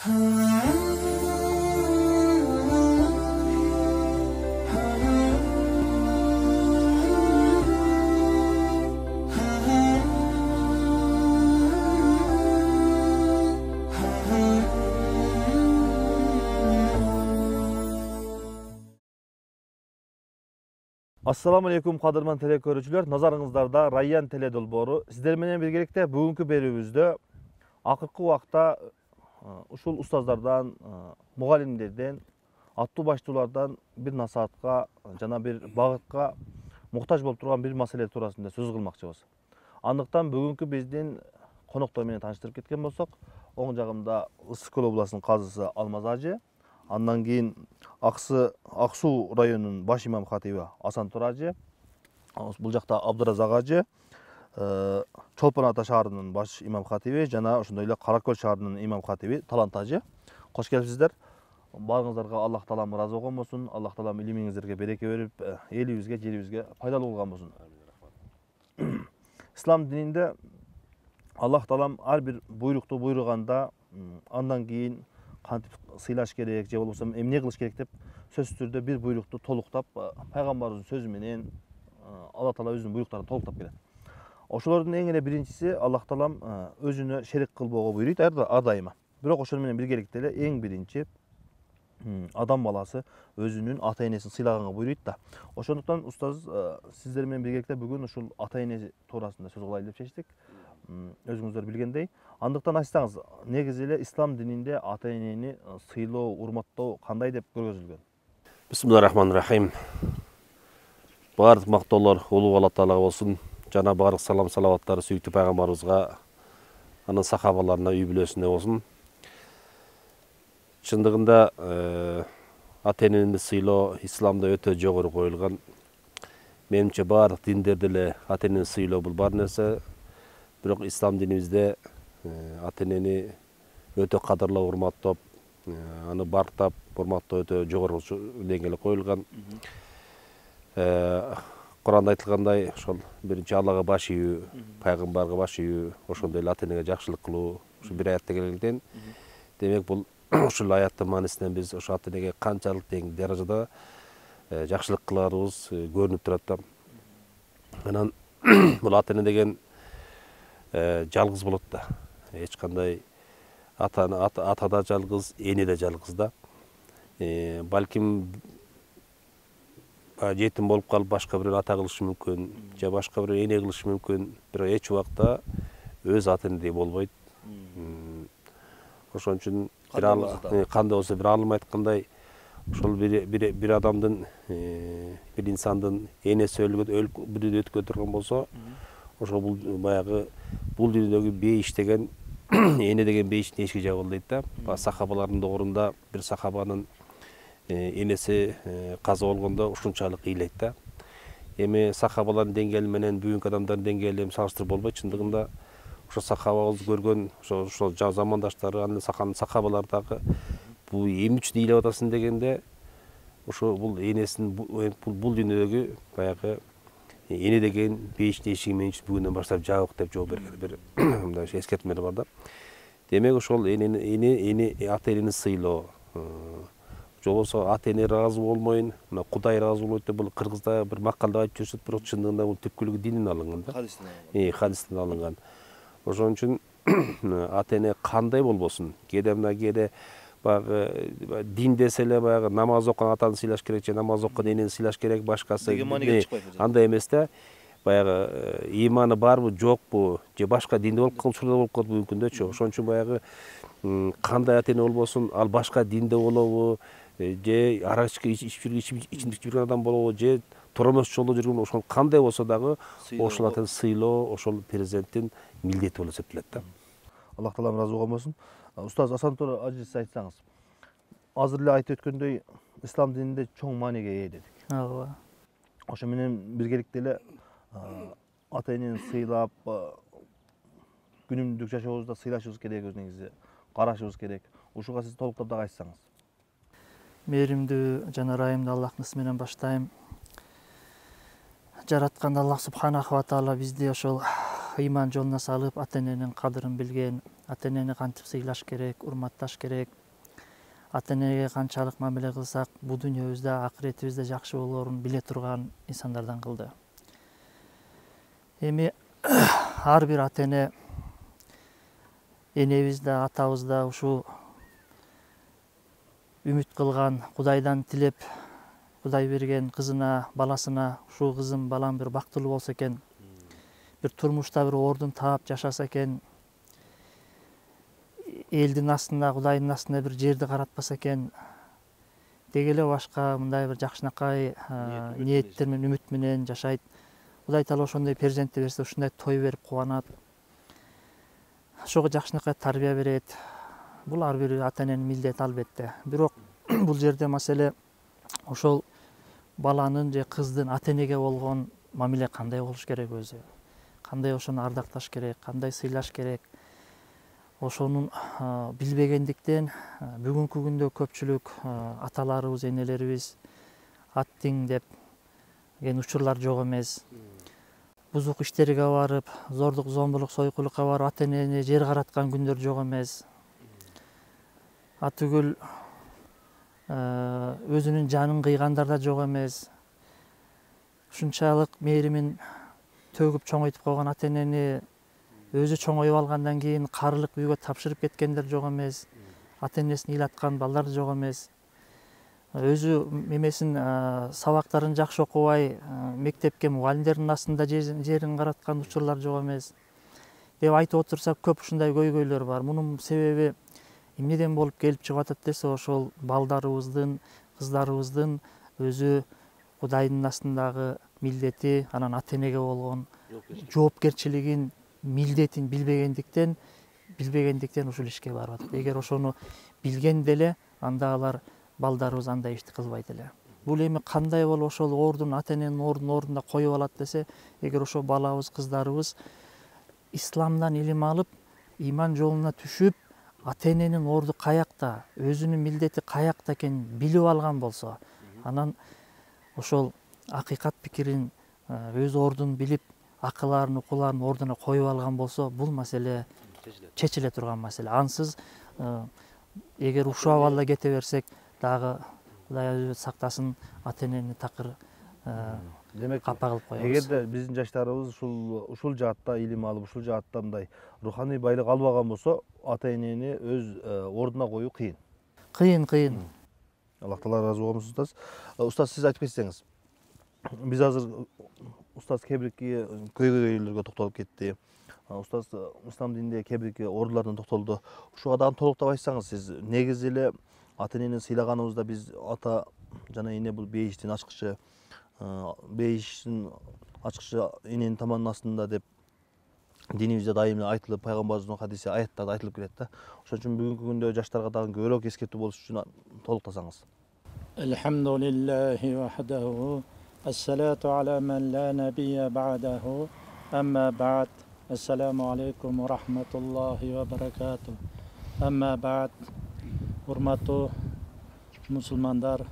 Assalamu alaikum qadırman tele görücüler. Nazarыңыздарда Rayyan Tele Dolboru. Sizler менен birgelikte bugünkü berүүбүздө акыркы убакта ушул устаздардан, мугалимдерден, аттуу баштуулардан бир насаатка жана бир багытка муктаж болуп турган бир маселе туурасында сөз кылмакчыбыз. Андыктан бүгүнкү биздин коноктор менен тааныштырып кеткен болсок, оң жагымда Ысык Көл областынын казысы Алмаз ажы, андан кийин Аксуу районунун баш имам хатиби Асан Тура ажы, бул жакта Абдыразак ажы, Чолпон Ата шаарынын баш имам хатиби жана ошондой эле Кара Көл шаарынын имам хатиби Талант ажы. Кош келипсиздер. Баарыңыздарга Аллах таалам ыраазы болгон болсун. Аллах таалам илимиңиздерге береке берип, элибизге, жерибизге пайдалуу болгон болсун. Ислам дининде Аллах таалам ар бир буйрукту буйруганда, андан кийин кантип сыйлаш керек, же болбосо эмне кылыш керек деп сөзсүз түрдө бир буйрукту толуктап, пайгамбарыбыздын сөзү менен Алла таала өзүнүн буйруктарын толуктап келет. Ошолордун эң эле биринчиси Аллах таалам өзүнө шерик кылбоого буйруйт ар дайыма. Бирок ошол менен биргеликте эле эң биринчи адам баласы өзүнүн ата энесин сыйлаганга буйруйт да. Ошондуктан устаз сиздер менен биргеликте бүгүн ушул ата эне туурасында сөз кылайлы деп чечтик. Өзүңүздөр билгендей, андыктан айтсаңыз, негизи эле ислам дининде ата энени сыйлоо, урматтоо кандай деп көргөзүлгөн? Бисмиллахиррахманиррахим. Баардык мактоолор улуу Алла таалага болсун. Жана баардык салам салаваттар сүйүктүү пайгамбарыбызга, анын сахабаларына, үй бүлөсүнө болсун. Чындыгында ата энени сыйлоо исламда өтө жогору коюлган. Менимче баардык диндерде эле ата энени сыйлоо бул бар нерсе. Бирок ислам динибизде ата энени өтө кадырлап, урматтап, аны барктап, урматтоо өтө жогору деңгээлде коюлган. Куранда айтылгандай, ошол биринчи Аллага баш ийүү, пайгамбарга баш ийүү, ошондой эле ата энеге жакшылык кылуу, ушу бир аятта келгенден, демек бул ушул аяттын маанисинен биз ошо ата энеге канчалык тең даражада жакшылык кыларыбыз көрүнүп турат да. Анан бул ата эне деген жалгыз болот да. Эч кандай ата да жалгыз, эне да жалгыз да. Балким жетим болуп калып башка бирөө ата кылышы мүмкүн, же башка бирөө эне кылышы мүмкүн, бирок эч убакта өз ата энедей болбойт. Ошон үчүн кандай болсо бир алым айткандай, ошол бир адамдын, бир инсандын энеси өлүп бир дүнүйдөн өткөн турган болсо, ошо бул баягы бул дүйнөдөгү бейиш деген эне деген бейиштин эшиги жабылды дейт да. Сахабалардын доорунда бир сахабанын энеси каза болгондо ушунчалык ыйлайт да. Эми сахабалардын деңгээли менен бүгүнкү адамдардын деңгээли салыштырып болбойт. Чындыгында ошо сахабабыз көргөн, ошо замандаштары, анын сахабалар дагы бул эмне үчүн ыйлап атасың дегенде, ошо бул энесин бул дүйнөдөгү баягы эне деген бейиштин эшиги мен үчүн бүгүндөн баштап жабык деп жооп берген бир мындай эскертмелер бар да. Демек ошол ата энени сыйлоо, жобосо ата эне ыраазы болмойн, мына Кудай ыраазы болбойт деп бул кыргызда бир макалда айтып жүрүшөт, бирок чындыгында бул түпкүлүгү динден алынган да. Хадистен алынган. Ошон үчүн ата эне кандай болбосун, кээде баягы дин десе эле баягы намаз окуган атаны сыйлаш керек, же намаз окуган энени сыйлаш керек, башкасы андай эмес да. Баягы иманы барбы, жокпу, же башка динде болуп калчу болуп калат бүгүнкүндөчү. Ошон үчүн баягы кандай ата эне болбосун, ал башка динде болобу, же арак ичимдик жүргөн адам болобу, же турамас жолдо жүргөн, ошол кандай болсо дагы ошол ата сыйлоо ошол перзенттин милдети болуп эсептелет да. Аллах таалам ыраазы болгон болсун. Устаз Асан Тура ажы, сиз айтсаңыз, азыр эле айтып өткөндөй ислам дининде чоң мааниге ээ дедик. Ооба. Ошо менен биргеликте эле ата энени сыйлап, күнүмдүк жашообузда сыйлашыбыз керек, өзүңүзгө карашыбыз керек. Ушуга сиз толуктап дагы айтсаңыз. Мээримдүү жана ырайымдуу Аллахтын исми менен баштайм. Жараткан Аллах субханаху ва таала бизди ошол ыйман жолуна салып, ата эненин кадырын билген, ата-энени кантип сыйлаш керек, урматташ керек. Ата-энеге канчалык мамиле кылсак, бул дүйнөбүздө, акыретибизде жакшы болоорун биле турган инсандардан кылды. Эми ар бир ата-эне энебиз да, атабыз да ушул үмүт кылган, Кудайдан тилеп, Кудай берген кызына, баласына, ушул кызым, балам бир бактылуу болсо экен, бир турмушта бир ордун таап жашаса экен, элдин астында, Кудайдын астында бир жерди каратпаса экен, деги эле башка мындай бир жакшынакай ниеттер менен, үмүт менен жашайт. Кудай таала ошондой перзентти берсе, ушундай той берип кубанат. Ошого жакшынакай тарбия берет. Бул ар бир ата-эненин милдети албетте. Бирок бул жерде маселе ошол баланын же кыздын ата-энеге болгон мамиле кандай болуш керек өзү? Кандай ошону ардакташ керек, кандай сыйлаш керек? Ошонун билбегендиктен бүгүнкү күндө көпчүлүк аталарыбыз, энелерибиз аттиң деп ген учурлар жок эмес. Бузук иштерге барып, зордук, зомбулук, сойкулукка барып, ата-энени жер караткан күндөр жок эмес. Атүгүл өзүнүн жанын кыйгандар да жок эмес. Ушунчалык мээримин төгүп чоңойтуп койгон ата-энени өзү чоңоюп алгандан кийин карылык үйгө тапшырып кеткендер жок эмес. Ата-энесин ыйлаткан балдар жок эмес. Өзү эмесин сабактарын жакшы окубай, мектепке мугалимдердин астында жерин караткан учурлар жок эмес. Деп айтып отурсак, көп ушундай көйгөйлөр бар. Мунун себеби эмнеден болуп келип чыгып атат десе, ошол балдарыбыздын, кыздарыбыздын өзү Кудайдын астындагы милдети, анан ата-энеге болгон жоопкерчилигин, милдетин билбегендиктен ушул ишке барып атат. Эгер ошону билген деле, анда алар балдарыбыз андай ишти кылбайт эле. Бул эми кандай болуп ошол ордун, ата-эненин ордуна коюп алат десе, эгер ошол балабыз, кыздарыбыз исламдан илим алып, иман жолуна түшүп, ата-эненин орду каякта, өзүнүн милдети каякта экенин билип алган болсо, анан ошол акыйкат пикирин, өз ордун билип, акыларын, укуларын ордуна коюп алган болсо, бул маселе чечиле турган маселе. Ансыз эгер ушул абалда кете берсек, дагы Кудай өзү сактасын, ата-энени такыр капа кылып коебуз. Эгерде биздин жаштарыбыз ушул жаатта илим алып, ушул жаатта мындай руханий байлык албаган болсо, ата-энени өз ордуна коюу кыйын. Кыйын. Аллах таала ыраазы болсун, устаз. Устаз, сиз айтып кетсеңиз. Биз азыр устаз кебирки көйгөйлөргө токтолуп кетти. Устаз ислам дининде кебирки ордулардан токтолду. Ушуга дагы толуктап айтсаңыз, сиз негизи эле ата-энени сыйлаганыбызда биз ата жана эне бул бейиштин ачкычы, эненин таманынын астында деп динибизде дайым эле айтылып, пайгамбарыбыздын хадиси, аяттарда айтылып келет да. Ошон үчүн бүгүнкү күндө жаштарга дагы көбүрөөк эскертүү болуш үчүн толуктасаңыз. Элхамдулиллахи вахдаху, ассалату аля мен ла набия ба'даху, амма ба'д. Ассаламу алейкум ва рахматуллахи ва баракату. Амма ба'д. Урматтуу мусулмандар,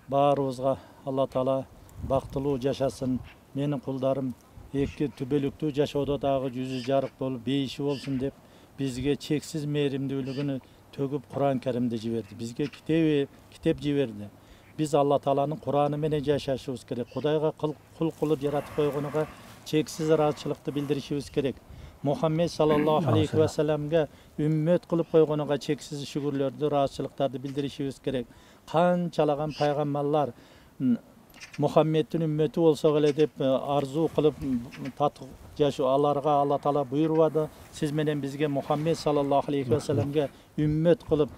баарыбызга Алла таала бактылуу жашасын. Менин кулдарым эки түбөлүктүү жашоодо дагы жүзү жарык болуп, бейиши болсун деп бизге чексиз мээримдүүлүгүн төгүп Куран Керимди жиберди. Бизге китеп жиберди. Биз Алла тааланын Кураны менен жашашыбыз керек. Кудайга кул кылып жаратып койгонуга чексиз ыраазычылыкты билдиришибиз керек. Мухаммед саллаллаху алейхи ва салламга үммөт кылып койгонуга чексиз шүгүрлөрдү, ыраазычылыктарды билдиришибиз керек. Канчалаган пайгамбарлар Мухаммедтин үммөтү болсок эле деп арзуу кылып татык жашоо, аларга Алла таала буйрубады. Сиз менен бизге Мухаммед саллаллаху алейхи ва салламга үммөт кылып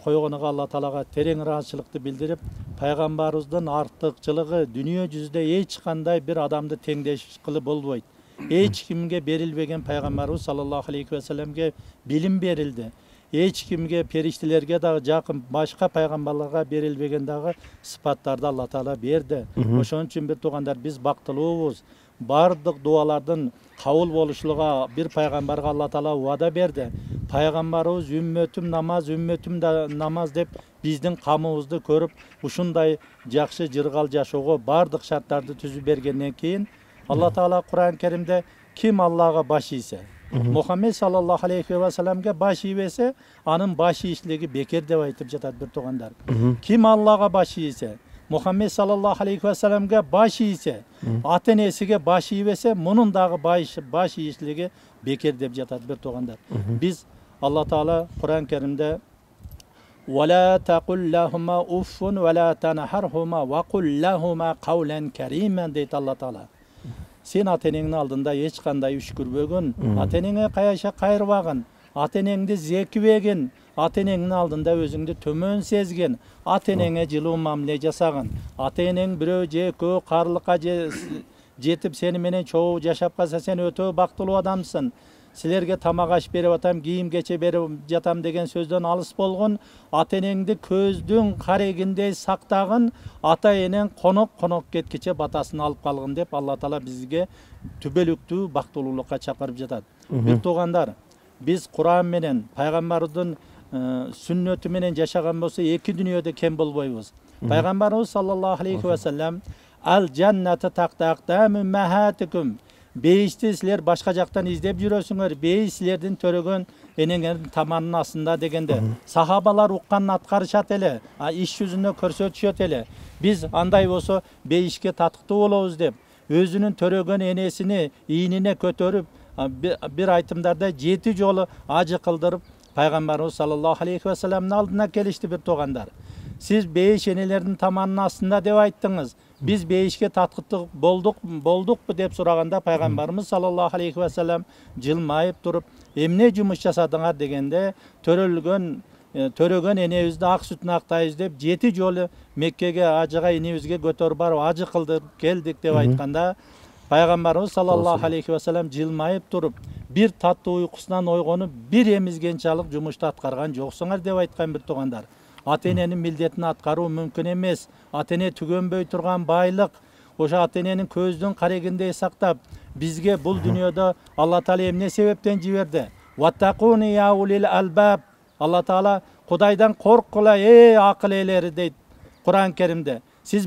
койгонуга Алла таалага терең ыраазычылыкты билдирип, пайгамбарыбыздын артыкчылыгы дүйнө жүзүндө эч кандай бир адамды теңдеш кылып болбойт. Эч кимге берилбеген пайгамбарыбыз саллаллаху алейхи ва салламга билим берилди. Эч кимге, периштелерге дагы жакын башка пайгамбарларга берилбеген дагы сыпаттарды Алла таала берди. Ошон үчүн бир туугандар, биз бактылуубуз. Бардык дуалардын кабыл болушуга бир пайгамбарга Алла таала убада берди. Пайгамбарыбыз үммөтүм намаз деп биздин камыбызды көрүп, ушундай жакшы жыргал жашоого бардык шарттарды түзүп бергенден кийин Алла таала Куран Керимде ким Аллага баш ийсе, Muhammed sallallahu aleyhi ve sellem'ge baş iyese anın baş iyişligi bekir dep aytıp жатат bir tuğandar. Kim Allah'a baş iyise, Muhammed sallallahu aleyhi ve sellem'ge baş iyise, atenesiga baş iyese munun dağı baş iyişligi bekir dep жатат bir tuğandar. Biz Allah Teala Kur'an-ı Kerim'de وَلَا تَقُلْ لَهُمَا اُفٌّ وَلَا تَنَحَرْهُمَا وَقُلْ لَهُمَا قَوْلًا كَرِيمًا deydi Allah Teala. Sen atenenin aldında hiç kanday üçkürbögün, atenene kayaşa kayırvagın, atenengdi zekibegin, atenenin aldında özüngdi tömön sezgin, atenene жылуу мамиле жасагын, ateneң birөө же экөө карлыкка жетип сени менен чогуу жашап калса сен өтө бактылуу адамсың. Силерге тамак аш берип атам, кийим кече берип жатам деген сөздөн алыс болгон, атенеңди көздүн карегиндей сактагын, ата энең конок кеткиче батасын алып калгын деп Алла Таала бизге түбөлүктүү бактылуулукка чакырып жатат. Бир туугандар, биз Кур'ан менен, пайгамбардын сүннөтү менен жашаган болсо эки дүйнөдө кем болбойбуз. Пайгамбарыбыз саллаллаху алейхи ва саллям ал жаннаты тактактаму махатикум. Бейишти силер башка жактан издеп жүрөсүңөр, бейиш силердин төрөгөн энеңердин таманынын астында дегенде сахабалар уккан аткарышат эле, иш жүзүндө көрсөтүшөт эле. Биз андай болсо бейишке татыктуу болобуз деп өзүнүн төрөгөн энесини ийнине көтөрүп бир айтымдарда 7 жолу ажы кылдырып пайгамбарыбыз саллаллаху алейхи ва салламдын алдына келишти бир туугандар. Siz бейиш энелердин таманынын астында деп айттыңыз. Biz beyişke tatkıtlı bolduk mu dep suraganda Peygamberimiz sallallahu aleyhi ve sellem jılmayıp durup emne jumuş jasadыңар degende törөгөн энебизди ак сүтүн актайбыз деп 7 жолу Меккеге ажыга энебизге көтөрүп барып ажы кылдырып келдик деп айтканда Пайгамбарыбыз саллаллаху алейхи ve sellem jılmayıp durup bir таттуу уйкусунан ойгонуп bir эмизгенчалык жумушту аткарган жоксуңар деп айткан бир туугандар. Atenenin mildetini atkarуу mümkün emes. Atene tügönböy turgan baylık. Oşa atenenin көздүн карегиндей сактап, bizge bul dünyada Allah Teala emne sebepten jiberdi. Vattaquni ya ulil albab. Allah Teala Kudaydan korkula ey akıl eleri deydi Kur'an-ı Kerim'de. Siz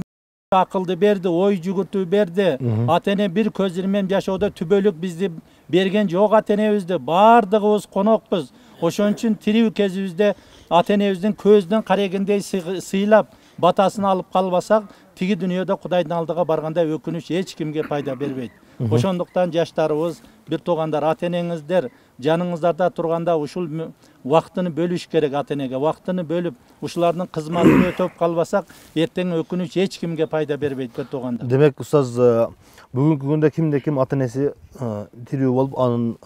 akıldı berdi, oy jugurtu berdi. Atene bir közürmen yaşaoda tübölük bizdi bergen jok atenebizdi. Bardığыбыз konokpuz. Oşon üçün tiriu kezibizde Atenebizдің көзден қарегіндей сыйлап, батасын алып қалбасақ, тиги дүниеде Құдайдың алдыға барғанда өкүнүш эч кимге пайда бербейді. Ошондуктан жаштарыбыз, бир туугандар, атенеңиздер жаныңыздарда турганда ушул убактыны бөлүш керек атенеге. Убактыны бөлүп, ушулардын кызматын өтөп калбасак, эртең өкүнүч эч кимге пайда бербейт бир туугандар. Демек, устаз, бүгүнкү күндө кимде ким атенеси тирүү болуп, анын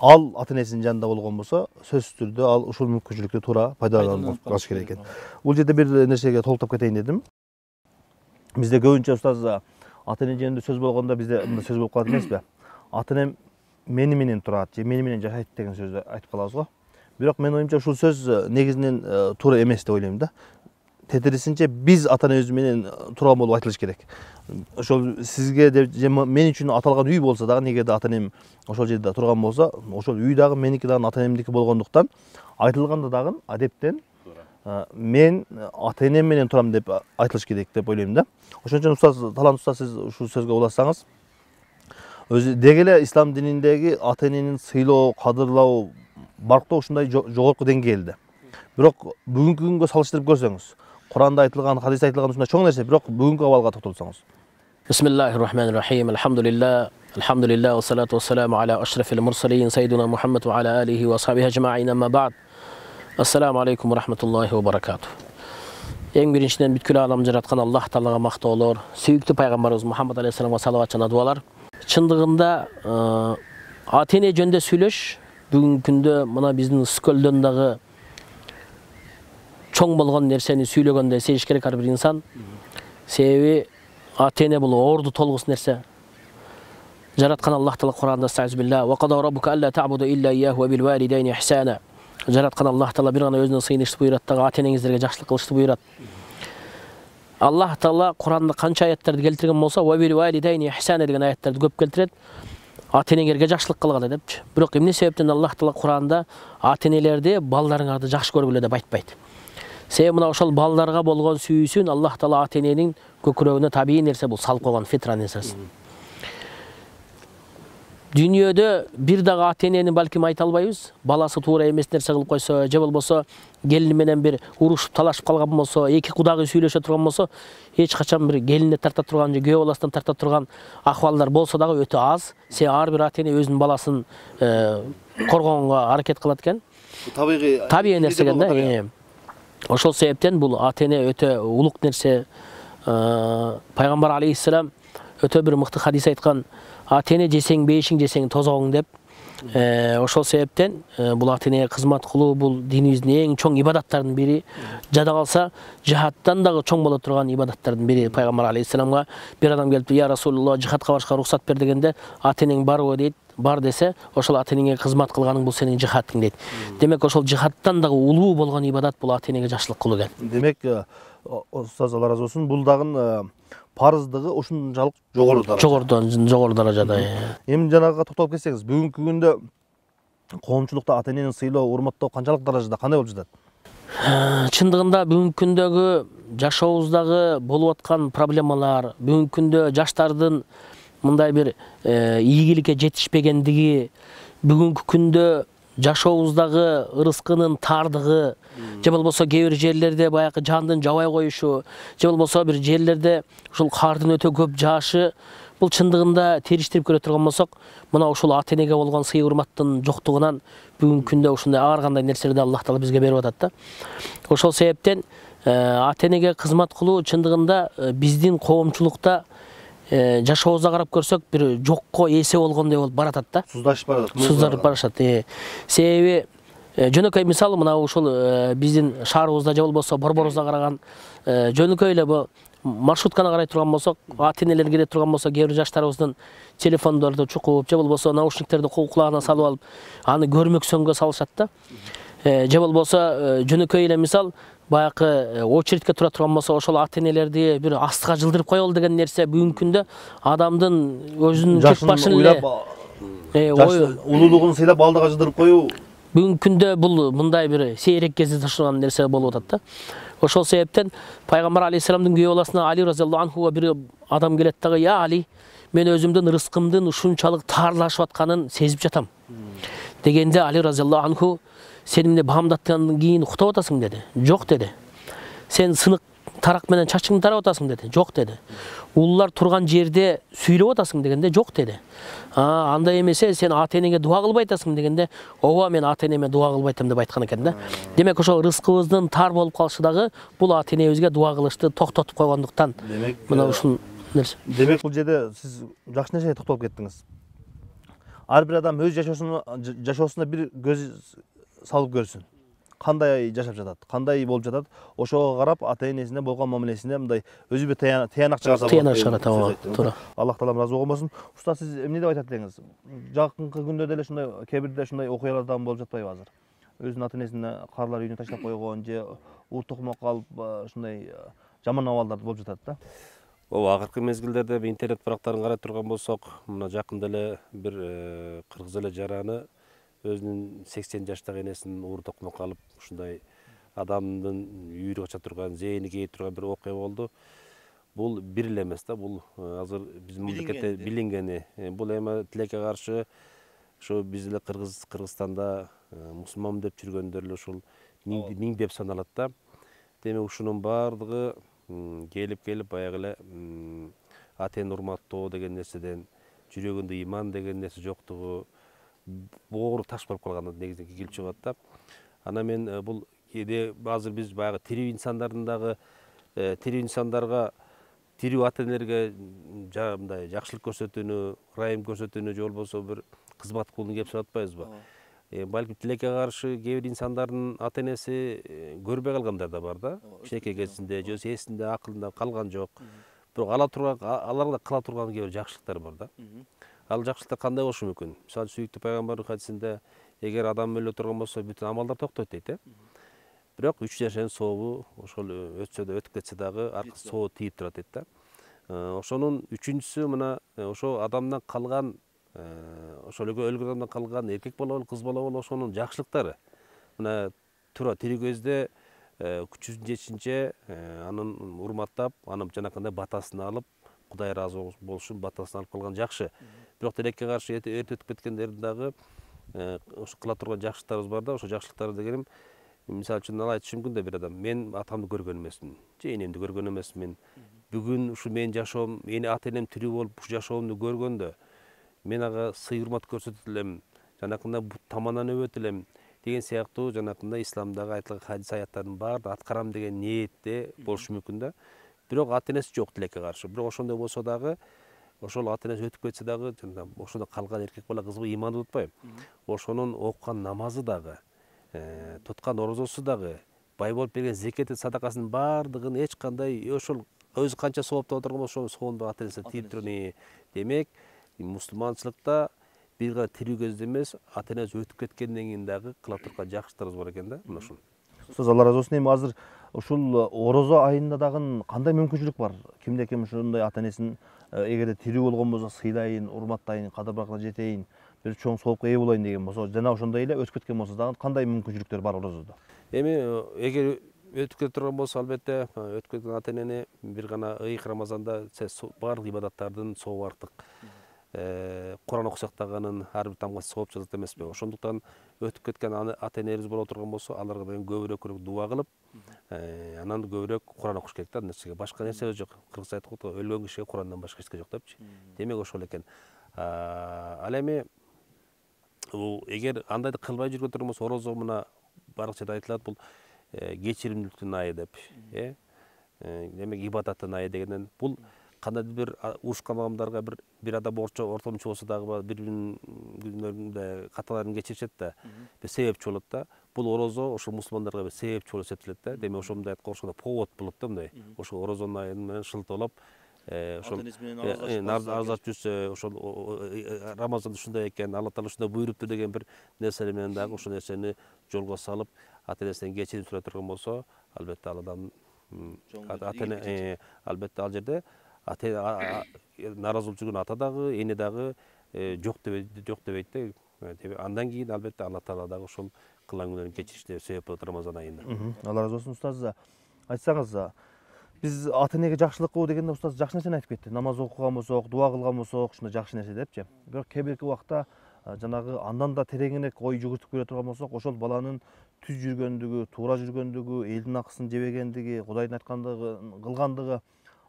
ал атенесinin жанында болгон болсо, сөзсүз түрдө ал ушул мүмкүнчүлүктү туура пайдаланып калыш керек экен. Бул жерде бир нерсеге толуктап кетейин дедим. Бизде көбүнчө устаз ата-эне жөнүндө сөз болгондо бизде мындай сөз болуп калат эмеспи? Ата-энем мени менен турат же мени менен жашайт деген сөздү айтып калабыз го. Бирок менин оюмча ушул сөз негизинен туура эмес деп ойлойм да. Тетирисинче биз ата-энебиз менен турган болуп айтылыш керек. Ошол сизге же мен үчүн аталган үй болсо дагы, эгерде ата-энем ошол жерде турган болсо, ошол үй дагы меники дагы ата-энемдики болгондуктан айтылганда дагы адептен мен ата-энем менен турам деп айтылыш керек деп ойлойм да. Ошон үчүн устаз, талант устаз, сиз ушул сөзгө улассаңыз, өзү деги эле ислам дининдеги ата-энени сыйлоо, кадырлоо барктоо ушундай жогорку деңгээлде. Бирок бүгүнкү күнгө салыштырып көрсөңүз, Kur'an'da aytılgan, hadiste aytılgan üstünde çok neresi, bırak bugünkü avalga toxtalsanız. Bismillahirrahmanirrahim. Elhamdülillah ve salatu ve selamu ala aşrafil mursalin seyyidina Muhammed ve ala alihi ve ashabihi ecma'in amma ba'd. Assalamu alaikum ve rahmetullahi ve barakatuh. Eң биринчиден бүткүл аламды жараткан Аллах Таалага мактоолор, сүйүктүү пайгамбарыбыз Мухаммад алейхиссаламга салават жана дуалар. Чындыгында ата-эне жөнүндө сүйлөш бүгүнкү күндө мына биздин Скөлдөн дагы чоң болгон нерсени сүйлөгөндө сезиш керек ар бир инсан. Себеби ата-эне бул орду толгус нерсе. Жараткан Аллах Таала Кур'анда "Estağfirullah ve qada rabbuka alla ta'budu illa iyyahu ve bil validayni ihsana." Жараткан Аллах Таала бир гана өзүнө сыйынышты буйрат, дагы ата-энеңиздерге жакшылык кылышты буйрат. Аллах Таала Кур'анда канча аяттарды келтирген болсо, "Ва бил валидайни ихсана" деген аяттарды көп келтирет. Ата-энеңерге жакшылык кылгыла депчи. Бирок эмне себептен Аллах Таала Кур'анда ата-энелерди балдарыңарды жакшы көргүлө деп айтпайт. Себеби мына ошол балдарга болгон сүйүүсүн Аллах Таала ата-эненин көкүрөгүнө табий нерсе бул салып койгон фитра нерсеси. Дүйнөдө бир дагы ата-энени балким айта албайбыз. Баласы туура эмес нерсе кылып койсо, же болбосо келини менен бир урушуп талашып калган болсо, эки кудагы сүйлөшө турган болсо, эч качан бир келине тарта турган же күйөө баласынан тарта турган акыбалдар болсо дагы өтө аз. Ар бир ата-эне өзүнүн баласын коргоонго аракет кылат экен. Табигый нерсе экен да. Ошол себептен бул ата-эне өтө улук нерсе. Пайгамбар алейхиссалам өтө бир мыкты хадис айткан: ата-эне жесең бейишиң, жесең тозогуң деп. Ошол себептен бул ата-энеге кызмат кылуу бул динибиздин эң чоң ибадаттардын бири. Жада калса жихадтан дагы чоң боло турган ибадаттардын бири. Пайгамбар алейхиссаламга бир адам келип, "Я Расулуллах, жихадка барышка уруксат бер" дегенде, ата-энең барбы дейт. Бар десе, ошол ата-энеңе кызмат кылганың бул сенин жихадың дейт. Демек ошол жихадтан дагы улуу болгон ибадат бул ата-энеге жакшылык кылуу экен. Демек, устаз Алла разы болсун, бул дагы парыздыгы ушунчалык Жогору даражада. Эми жанагыга токтолуп кетсеңиз, бүгүнкү күндө коомчулукта ата-энени сыйлоо, урматтоо канчалык даражада, кандай болуп жатат? Чындыгында бүгүнкү күндөгү жашообуздагы болуп аткан проблемалар, бүгүнкү күндө жаштардын мындай бир ийгиликке жетишпегендиги, бүгүнкү күндө жашообуздагы ырыскынын тардыгы, же болбосо кээ бир жерлерде баягы жандын жабай коюшу, же болбосо бир жерлерде ушул кардын өтө көп жаашы, бул чындыгында териштирип көрө турган болсок, мына ушул ата-энеге болгон сый урматтын жоктугунан бүгүнкү күндө ушундай ар кандай нерселерди Аллах Таала бизге берип атат да. Ошол себептен ата-энеге кызмат кылуу чындыгында биздин коомчулукта жашообузга карап көрсөк бир жокко эсе болгондой болуп баратат да. Суздарып барышат. Себеби жөнөкөй мисалы мына ушул биздин шаарыбызда же болбосо борборубузда караган жөнөкөй эле бу маршрутканы карай турган болсок, ата-энелер келе турган болсо, кээ бир жаштарыбыздын телефондорду чукуп, же болбосо наушниктерди кулагына салып алып, аны көрмөксөнгө салышат да. Же болбосо жөнөкөй эле мисал баягы очередке тура турган болсо, ошол ата-энелерди бир астыга жылдырып коелу деген нерсе бүгүнкү күндө адамдын өзүнүн жек башын эле улуулугун сыйлап алдыга жылдырып коюу бүгүнкү күндө бул мындай бир сейрек кезде ташыган нерсе болуп атат да. Ошол себептен Пайгамбар алейхисаламдын күйөө баласына Али разияллаху анхуга бир адам келет дагы: "Я Али, мен өзүмдүн рызкымдын ушунчалык таарлашып атканын сезип жатам" дегенде, Али разияллаху анху: "Сен эмне баамдаттан кийин уктап атасың" деди. "Жок" деди. "Сен сынык тарак менен чачыңды тарап атасың" деди. "Жок" деди. "Улуулар турган жерде сүйлөп атасың" дегенде, "Жок" деди. "Андай эмесе сен ата-энеңе дуа кылбай атасың" дегенде, "Ооба, мен ата-энеме дуа кылбай атам" деп айткан экен да. Демек ошол рызкыбыздын тар болуп калышы дагы бул ата-энебизге дуа кылышты токтотуп койгондуктан. Мына ушул нерсе. Демек бул жерде сиз жакшы нерсеге токтолуп кеттиңиз. Ар бир адам өз жашоосуна бир көз салып көрсүн. Кандай жашап жатат, кандай болуп жатат, ошого карап ата-энесине болгон мамилесине мындай өзү бир тыянак чыгарса болот. Туура. Аллах Таалам разы болсун. Устаз, сиз эмне деп айтат элеңиз? Жакынкы күндө деле ушундай кээ бирде ушундай окуялардан болуп жатпайбы азыр? Өзүнүн ата-энесине карлар үйүнө таштап койгон же ур тукмак алып ушундай жаман абалдар болуп жатат да. Ооба, акыркы мезгилдерде интернет барактарын карай турган болсок, мына жакында эле бир кыргыз эле жараны өзүнүн 80 жаштагы энесин уур токмок алып, ушундай адамдын үйүрү кача турган, зээни кээ турган бир окуя болду. Бул бир эле эмес да, бул азыр биздин мамлекетте билингени. Бул эми тилекке каршы ошо биз эле Кыргызстанда мусулман деп жүргөндөр эле ушул миңдеп саналат да. Демек ушунун баардыгы келип баягы эле ата-эне урматтоо деген нерседен, жүрөгүндө иман деген нерсе жоктугу, боору таш болуп калгандан негизинен келип чыгат да. Ана мен бул кээде азыр биз баягы тирүү инсандардын дагы тирүү инсандарга, тирүү ата-энелерге мындай жакшылык көрсөтүүнү, ырайым көрсөтүүнү же болбосо бир кызмат кылууну кеп сурап атпайбызбы? Балким тилекке каршы кээ бир инсандардын ата-энеси көрбөй калгандар да бар да. Кичинекей кезинде же эсинде, акылында калган жок. Бирок аларга кыла турган кээ бир жакшылыктар бар да. Ал жакшылыктар кандай болушу мүмкүн? Мисалы сүйүктүү пайгамбардын хадисинде эгер адам өлө турган болсо бүтүн амалдар токтойт дейт. Бирок 3 жашын сообу ошол өтсө да өтүп кетсе дагы аркасы соо тийип турат дейт да. Ошонун үчүнчүсү мына ошо адамдан калган, ошол өлгөн адамдан калган эркек болобу, кыз болобу, ошонун жакшылыктары. Мына туура тирүү кезде күчүнүн жетишинче анын урматтап, анын жанакындай батасын алып, Кудай ыраазы болуш үчүн батасын алып калган жакшы. бирок тилекке каршы эрте өтүп кеткендердин дагы ошо кыла турган жакшылыктарыбыз бар да. Ошо жакшылыктар дегеним, мисалы үчүн айтышы мүмкүн да бир адам, мен атамды көргөн эмесмин, же энемди көргөн эмесмин. Бүгүн ушу менин жашоом, ата энем тирүү болуп ушу жашоомду көргөндө мен ага сый урмат көрсөтөт элем, жанакындай тамандан өбөт элем деген сыяктуу жанакындай исламдагы айтылган хадис аяттардын баарын аткарам деген ниетте болушу мүмкүн да. Бирок ата энеси жок тилекке каршы. Бирок ошондой болсо дагы, ошол ата энеси өтүп кетсе дагы, ошондо калган эркек бала кыз бала ыйманды утпайбы. Ошонун окуган намазы дагы, туткан орозосу дагы, бай болуп берген зекети садакасынын баардыгын эч кандай ошол өзү канча сооптоп отурган болсо ошол соонду ата энесине тийип турган. Демек, мусулманчылыкта бир гана тирүү кезде эмес, ата энеси өтүп кеткенден кийин дагы кыла турган жакшылыктарыбыз бар экен да. Мына ушул. Устоз, Алла разы болсун. Эми азыр ушул орозо айында дагы кандай мүмкүнчүлүк бар? Кимде ким ушундай ата энесин эгерде тирүү болгон болсо сыйлайын, урматтайын, кадыр-баракына жетейин, бир чоң соопко ээ болоюн деген болсо, жана ошондой эле өтүп кеткен болсо дагы кандай мүмкүнчүлүктөр бар орозодо? Эми эгер өтүп кете турган болсо, албетте өтүп кеткен ата энени бир гана ыйык Рамазанда баардык ибадаттардын сообу артык. Куран окусак дагы ар бир тамга сооп жазат эмеспи? Ошондуктан өтүп кеткен ата энелерибиз боло турган болсо, аларга дагы көбүрөөк дуа кылып, анан көбүрөөк Куран окуш керек да. Нерсеге башка нерсе жок. Кыргызча айткан го, өлгөн кишиге Курандан башка эч нерсе жок депчи. Демек ошол экен. Ал эми эгер андайды кылбай жүргөн турган болсо, орозо мына бардык жерде айтылат, бул кечиримдүүлүктүн айы деп. Демек ибадаттын айы дегенден бул кандайдыр бир урушкан адамдарга бир адам ортомчу болсо дагы бири-биринин күнөөлөрүндө каталарын кечиришет да, бир себепчи болот да. Бул орозо ошол мусулмандарга бир себепчи болуп эсептелет да. Демек ошондой айтканда повод болот да, мындай. Ошол орозонун айы менен шылтоолоп, ошол арзашып жүрсө, ошол Рамазан ушундай экен, Алла Таала ушундай буйруптур деген бир нерселер менен дагы ошол нерсени жолго салып, ата энесинен кечирим сурай турган болсо, албетте ал адам албетте ал жерде наразы болуп жүргөн ата дагы, эне дагы жок дебейт да. Андан кийин албетте Алла Таала дагы ошол кылган күнөөнүн кечиришине себеп болот Рамазан айында. Алла разы болсун. Устаз, айтсаңыз, биз ата энеге жакшылык кылуу дегенде устаз жакшы нерсени айтып кетти. Намаз окуган болсок, дуа кылган болсок, ушундай жакшы нерсе депчи. Бирок кээ бирки убакта жанагы андан да тереңирээк ой жүгүртүп көрө турган болсок, ошол баланын түз жүргөндүгү, туура жүргөндүгү, элдин акысын жебегендиги, Кудайдын айткандыгын кылгандыгы,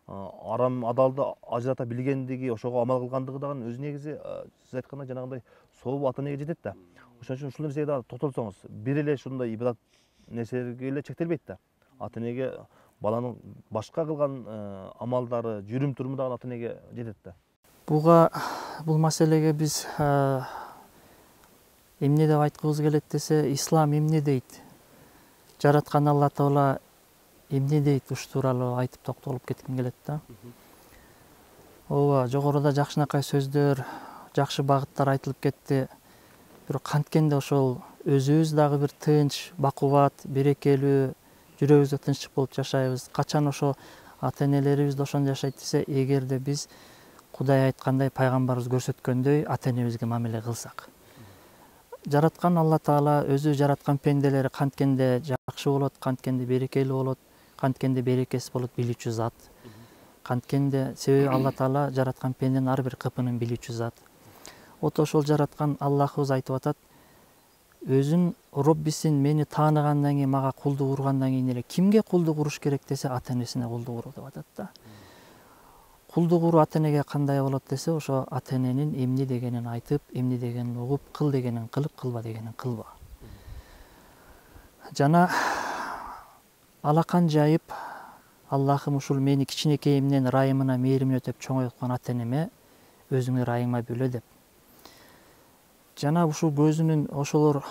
арам адалды ажырата билгендиги, ошого амал кылгандыгы дагы өз негизи сиз айткандай жанагындай сообу ата энеге жетет да. Ошон үчүн ушул нерсеге дагы токтолсоңуз, бир эле ушундай ибадат нерселерге эле чектелбейт да. Ата энеге баланын башка кылган амалдары, жүрүм-туруму дагы ата энеге жетет да. Бул маселеге биз эмне деп айткыбыз келет десе, ислам эмне дейт? Жараткан Алла Таала эмне дейт? Ушу тууралуу айтып токтолуп кетким келет да. Ооба, жогоруда жакшынакай сөздөр, жакшы багыттар айтылып кетти. Бирок канткенде ошол өзүбүз дагы бир тынч, бакубат, берекелүү, жүрөгүбүздө тынчтык болуп жашайбыз. Качан ошо ата энелерибиз да ошондой жашайт десе, эгерде биз Кудай айткандай, пайгамбарыбыз көрсөткөндөй ата энебизге мамиле кылсак. Жараткан Алла Таала өзү жараткан пенделери канткенде жакшы болот, канткенде берекелүү болот, канткенде берекесиз болот билүүчү зат. Канткенде себеби Алла Таала жараткан пенденин ар бир кыпынын билүүчү зат. Ошол жараткан Аллахыбыз айтып атат, өзүн Роббисин мени тааныгандан кийин, мага кулдук ургандан кийин эле кимге кулдук уруш керек десе, ата энесине кулдук уруу деп атат да. Кулдук уруу ата энеге кандай болот десе, ошо ата эненин эмне дегенин айтып, эмне дегенин угуп, кыл дегенин кылып, кылба дегенин кылба. Жана алакан жайып, Аллахым ушул мени кичинекейимден ырайымына, мээримине өтөп чоңойткон ата энеме өзүңү ырайыңа бөлө деп. Жана ушул ошолор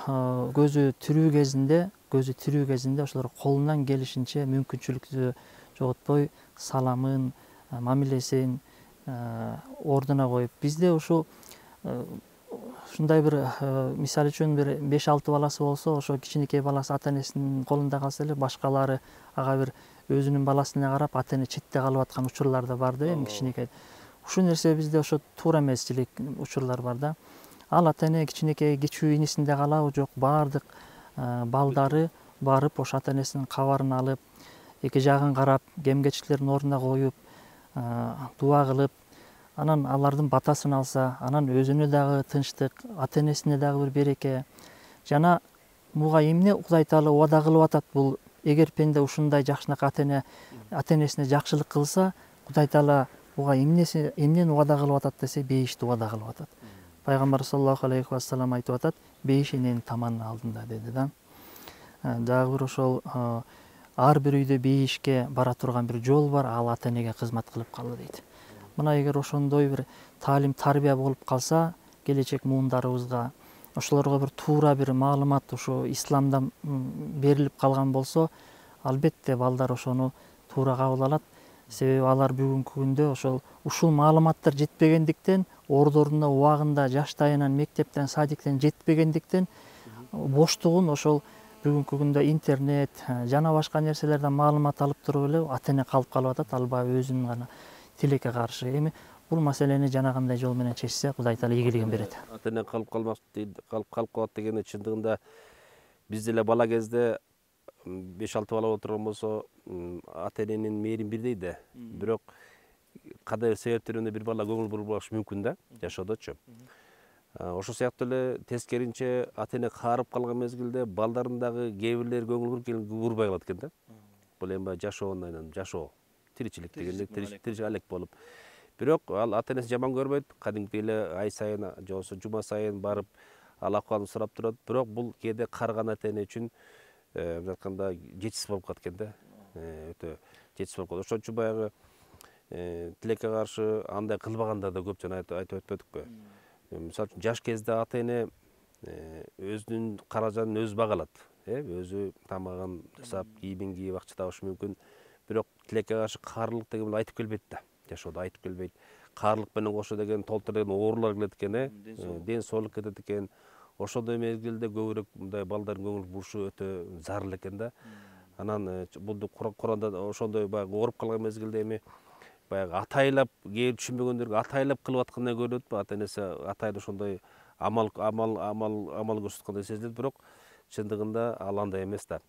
көзү тирүү кезинде ошолор колунан келишинче мүмкүнчүлүктү жоготпой саламын, мамилесин ордуна коюп, бизде ушул ушундай бир мисалы үчүн бир 5-6 баласы болсо, ошо кичинекей баласы ата энесинин колунда калса эле, башкалары ага бир өзүнүн баласына карап ата эне четте калып аткан учурлар да бар да, эми кичинекей. Ушул нерсе бизде ошо туура эмесчилик учурлар бар да. Ал ата эне кичинекей кичүү инисинде калабы, жок, баардык балдары барып ошо ата энесинин кабарын алып, эки жагын карап, кем-кечиктерин ордуна коюп, дуа кылып, анан алардын батасын алса, анан өзүнө дагы тынчтык, ата энесине дагы бир береке. Жана буга эмне Кудай Таала убада кылып атат? Бул эгер пенде ушундай жакшынакай ата энесине жакшылык кылса, Кудай Таала буга эмнени убада кылып атат десе, бейишти убада кылып атат. Пайгамбар саллаллаху алейхи вассалам айтып атат, бейиш эненин таманын алдында деди да. Дагы бир ошол ар бир үйдө бейишке бара турган бир жол бар, ал ата энеге кызмат кылып калуу дейт. Мына эгер ошондой бир таалим тарбия болуп калса, келечек муундарыбызга ошолорго бир туура бир маалымат ушу исламдан берилип калган болсо, албетте балдар ошону туура кабыл алат. Себеби алар бүгүнкү күндө ушул маалыматтар жетпегендиктен, ордоруна убагында жаштайынан мектептен, садиктен жетпегендиктен боштугун ошол бүгүнкү күндө интернет жана башка нерселерден маалымат алып туруп эле ата эне калып калып атат, албай өзүнүн гана тилекке каршы. Эми бул маселени жанагындай жол менен чечсе, Кудай Таала ийгилигин берет. Ата эне калып калат дегени чындыгында биз деле бала кезде 5-6 бала отурган болсо ата эненин мээрин бирдей да. Бирок кандай себептеринен бир бала көңүл бурбашы мүмкүн да жашоодочу. Ошол сыяктуу эле тескеринче ата эне каарып калган мезгилде балдарын дагы кээ бирлери көңүл бурбай калат экен да. Бул эми жашоо, тиричилик дегенде тиричилик алек болуп. Бирок ал ата энеси жаман көрбөйт, кадимки эле ай сайын же болбосо жума сайын барып ал акыбалын сурап турат. Бирок бул кээде карыган ата эне үчүн мындай айтканда жетишсиз болуп калат экен да. Өтө жетишсиз болуп калат. Ошон үчүн баягы тилекке каршы андай кылбаганда да көп жана айтып өтпөдүкпү. Мисалы үчүн жаш кезде ата эне өзүнүн каражатын өзү багалат. Өзү тамагын жасап, кийимин кийип, акча табышы мүмкүн. Бирок тилекке каршы каарылык деген айтып келбейт да. Жашоодо айтып келбейт. Каарылык менен кошо деген толтур деген оорулар келет экен, ден соолук кетет экен. Ошондой мезгилде көбүрөөк мындай балдардын көңүл бурушу өтө зарыл экен да. Анан бул Куранда ошондой баягы ооруп калган мезгилде эми баягы атайлап кээ түшүнбөгөндөргө атайлап кылып аткандай көрүнөтпү? Ата энеси атайын ошондой амал көрсөткөндөй сезилет, бирок чындыгында ал андай эмес да.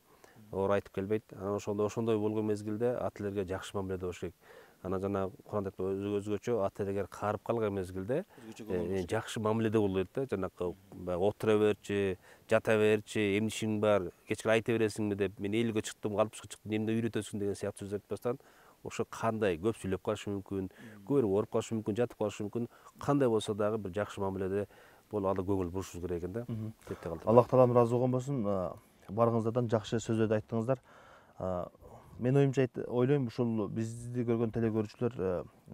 Оор айтып келбейт. Анан ошондой болгон мезгилде ата энелерге жакшы мамиледе болуш керек. Анан жана Куранда өзгөчө ата энегер каарып калган мезгилде жакшы мамиледе болуу керек да. Жанакы баягы отура берчи, жата берчи, эмне ишиң бар, кечке айта бересиңби деп, мен 50-ге чыктым, 60-га чыктым, эмне үйрөтөсүң деген сыяктуу сөз айтпастан, ошо кандай көп сүйлөп калышы мүмкүн, көбүрөөк ооруп калышы мүмкүн, жатып калышы мүмкүн, кандай болсо дагы бир жакшы мамиледе болуп ала көңүл бурушубуз керек экен да. Кетте калды. Аллах таалам ыраазы болгон болсун. Барыңыздардан жакшы сөздөрдү айттыңыздар. Мен оюмча ойлойм, ушул бизди көргөн телекөрүүчүлөр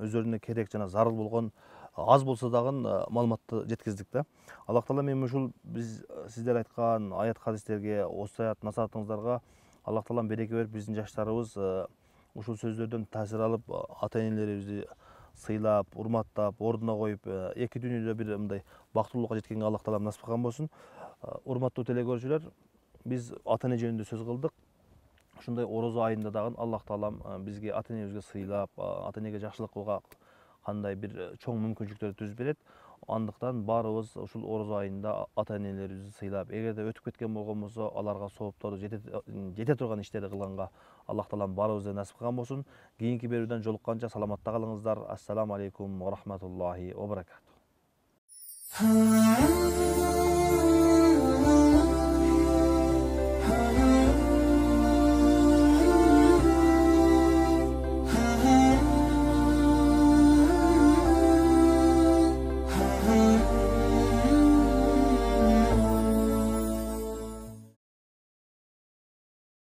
өздөрүнө керек жана зарыл болгон аз болсо дагы маалыматты жеткиздик да. Аллах таала эми ушул биз сиздер айткан аят хадистерге, осаят насаатыңыздарга Аллах таалам береке берип, биздин жаштарыбыз ушул сөздөрдөн таасир алып, ата энелерибизди сыйлап, урматтап, ордуна коюп, эки дүйнөдө бир мындай бактылуулукка жеткенге Аллах таалам насип кылган болсун. Урматтуу телекөрүүчүлөр, биз ата эне жөнүндө сөз кылдык. Ушундай орозо айында дагы Аллах таалам бизге ата энебизге сыйлап, ата энеге жакшылык кылууга кандай бир чоң мүмкүнчүлүктөрдү түзүп берет. Андыктан баарыбыз ушул орозо айында ата энелерибизди сыйлап, эгерде өтүп кеткен болгон болсо, аларга сооптору жете турган иштерди кылганга Аллах таалам баарыбызга насип кылган болсун. Кийинки берүүдөн жолукканча саламатта калыңыздар. Ассаламу алейкум ва рахматуллахи ва баракатух.